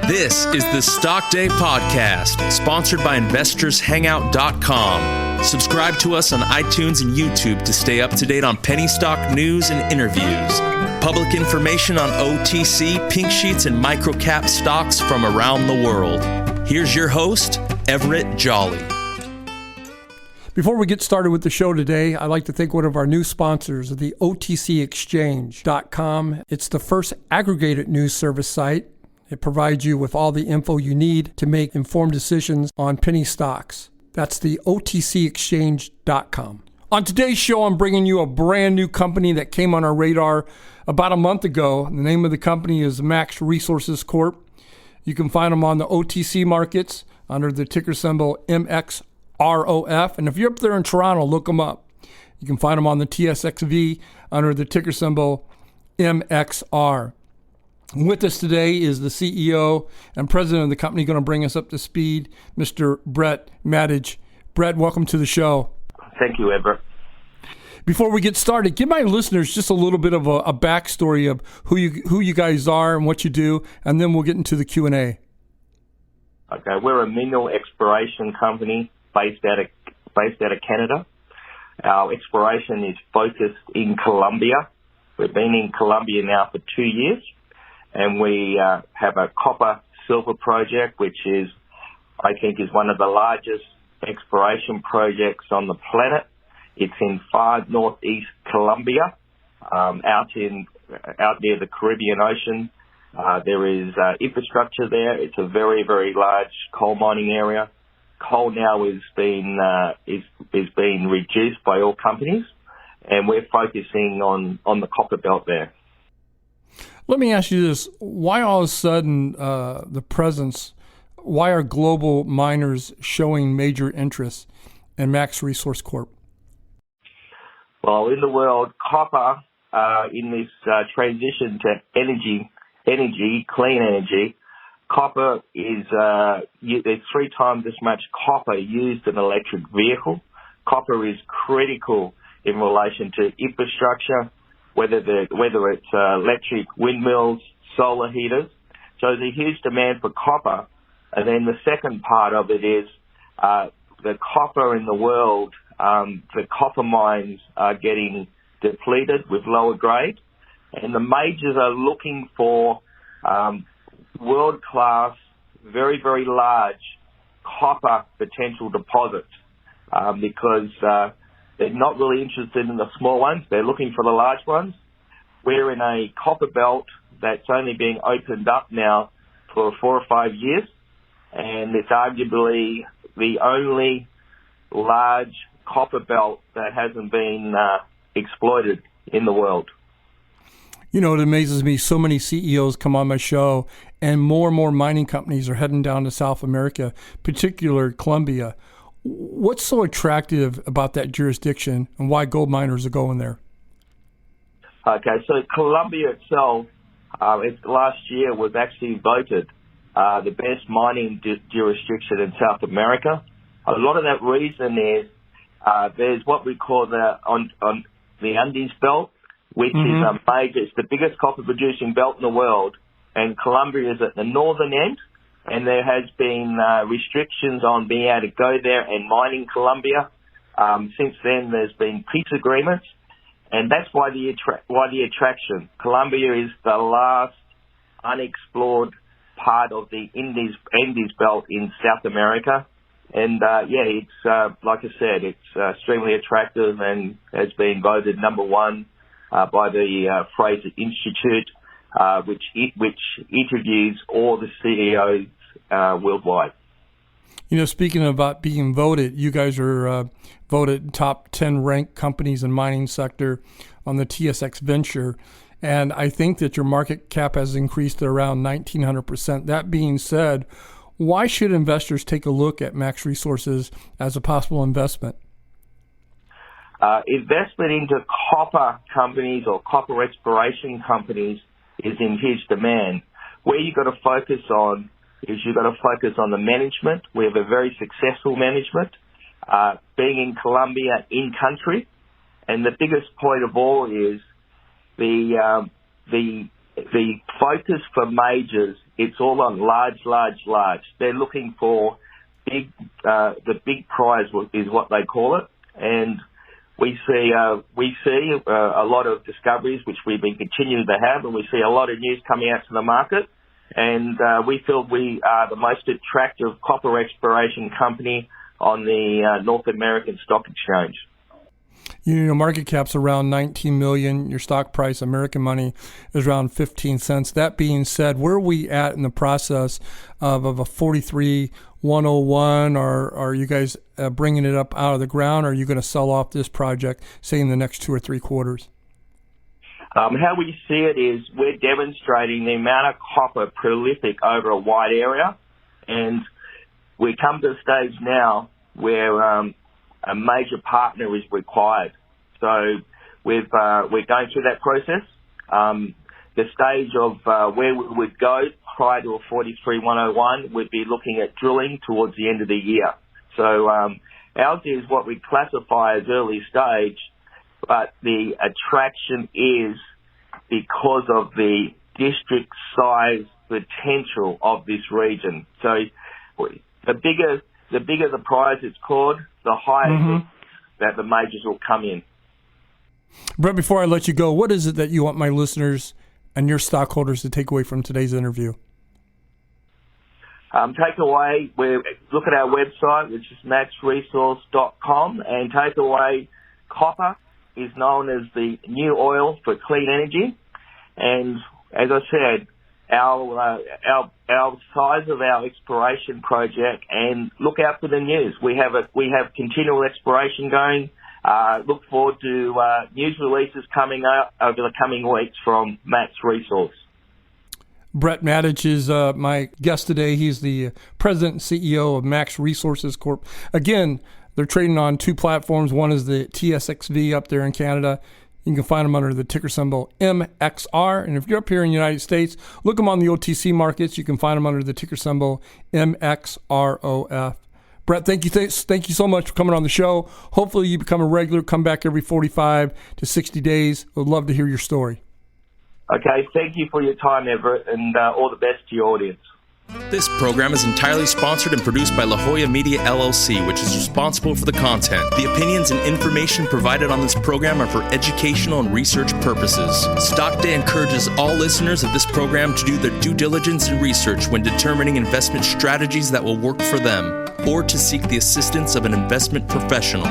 This is the Stock Day Podcast, sponsored by InvestorsHangout.com. Subscribe to us on iTunes and YouTube to stay up to date on penny stock news and interviews. Public information on OTC, pink sheets, and microcap stocks from around the world. Here's your host, Everett Jolly. Before we get started with the show today, I'd like to thank one of our new sponsors, the OTCexchange.com. It's the first aggregated news service site. It provides you with all the info you need to make informed decisions on penny stocks. That's the OTCexchange.com. On today's show, I'm bringing you a brand new company that came on our radar about a month ago. The name of the company is Max Resources Corp. You can find them on the OTC markets under the ticker symbol MXROF. And if you're up there in Toronto, look them up. You can find them on the TSXV under the ticker symbol MXR. With us today is the CEO and president of the company, going to bring us up to speed, Mr. Brett Matich. Brett, welcome to the show. Thank you, Everett. Before we get started, give my listeners just a little bit of a backstory of who you guys are and what you do, and then we'll get into the Q&A. Okay, we're a mineral exploration company based out of Canada. Our exploration is focused in Colombia. We've been in Colombia now for 2 years. And we have a copper-silver project, which I think is one of the largest exploration projects on the planet. It's in far northeast Colombia, out near the Caribbean Ocean. There is infrastructure there. It's a very, very large coal mining area. Coal now is being reduced by all companies, and we're focusing on the copper belt there. Let me ask you this. Why all of a sudden why are global miners showing major interest in Max Resource Corp? Well, in the world, copper, in this transition to energy, clean energy, copper is, there's 3 times as much copper used in an electric vehicle. Copper is critical in relation to infrastructure, whether it's electric windmills, solar heaters. So there's a huge demand for copper. And then the second part of it is the copper in the world, the copper mines are getting depleted with lower grade. And the majors are looking for world-class, very, very large copper potential deposits because they're not really interested in the small ones. They're looking for the large ones. We're in a copper belt that's only being opened up now for 4 or 5 years, and it's arguably the only large copper belt that hasn't been exploited in the world. You know, it amazes me. So many CEOs come on my show, and more mining companies are heading down to South America, particularly Colombia. What's so attractive about that jurisdiction, and why gold miners are going there? Okay, so Colombia itself, last year was actually voted the best mining jurisdiction in South America. A lot of that reason is there's what we call on the Andes Belt, which is it's the biggest copper producing belt in the world, and Colombia is at the northern end. And there has been restrictions on being able to go there and mine in Colombia. Since then, there's been peace agreements, and that's why the attraction. Colombia is the last unexplored part of the Andes Belt in South America, and it's like I said, it's extremely attractive and has been voted number 1 by the Fraser Institute, which interviews all the CEOs worldwide. You know, speaking about being voted, you guys are voted top 10 ranked companies in mining sector on the TSX Venture, and I think that your market cap has increased to around 1,900%. That being said, why should investors take a look at Max Resources as a possible investment? Investment into copper companies or copper exploration companies is in huge demand. Where you've got to focus on is you've got to focus on the management. We have a very successful management, being in Colombia in country. And the biggest point of all is the the focus for majors, it's all on large. They're looking for big, the big prize is what they call it. And we see a lot of discoveries, which we've been continuing to have, and we see a lot of news coming out to the market. And we feel we are the most attractive copper exploration company on the North American Stock Exchange. Market cap's around $19 million. Your stock price, American money, is around 15 cents. That being said, where are we at in the process of a 43-101? Or are you guys bringing it up out of the ground? Or are you going to sell off this project, say, in the next 2 or 3 quarters? How we see it is we're demonstrating the amount of copper prolific over a wide area, and we come to a stage now where a major partner is required. So we're going through that process. The stage of where we would go prior to a 43-101 would be looking at drilling towards the end of the year. So ours is what we classify as early stage, but the attraction is because of the district size potential of this region. So the bigger the prize it's called, the higher that the majors will come in. Brett, before I let you go, what is it that you want my listeners and your stockholders to take away from today's interview? Take away, look at our website, which is maxresource.com, and take away copper is known as the new oil for clean energy. And as I said, our size of our exploration project, and look out for the news. We have continual exploration going. Look forward to news releases coming out over the coming weeks from Max Resource. Brett Matich is my guest today. He's the president and CEO of Max Resources Corp. Again, they're trading on 2 platforms. One is the TSXV up there in Canada. You can find them under the ticker symbol MXR. And if you're up here in the United States, look them on the OTC markets. You can find them under the ticker symbol MXROF. Brett, thank you so much for coming on the show. Hopefully you become a regular, come back every 45 to 60 days. We'd love to hear your story. Okay, thank you for your time, Everett, and all the best to your audience. This program is entirely sponsored and produced by La Jolla Media LLC, which is responsible for the content. The opinions and information provided on this program are for educational and research purposes. Stock Day encourages all listeners of this program to do their due diligence and research when determining investment strategies that will work for them, or to seek the assistance of an investment professional.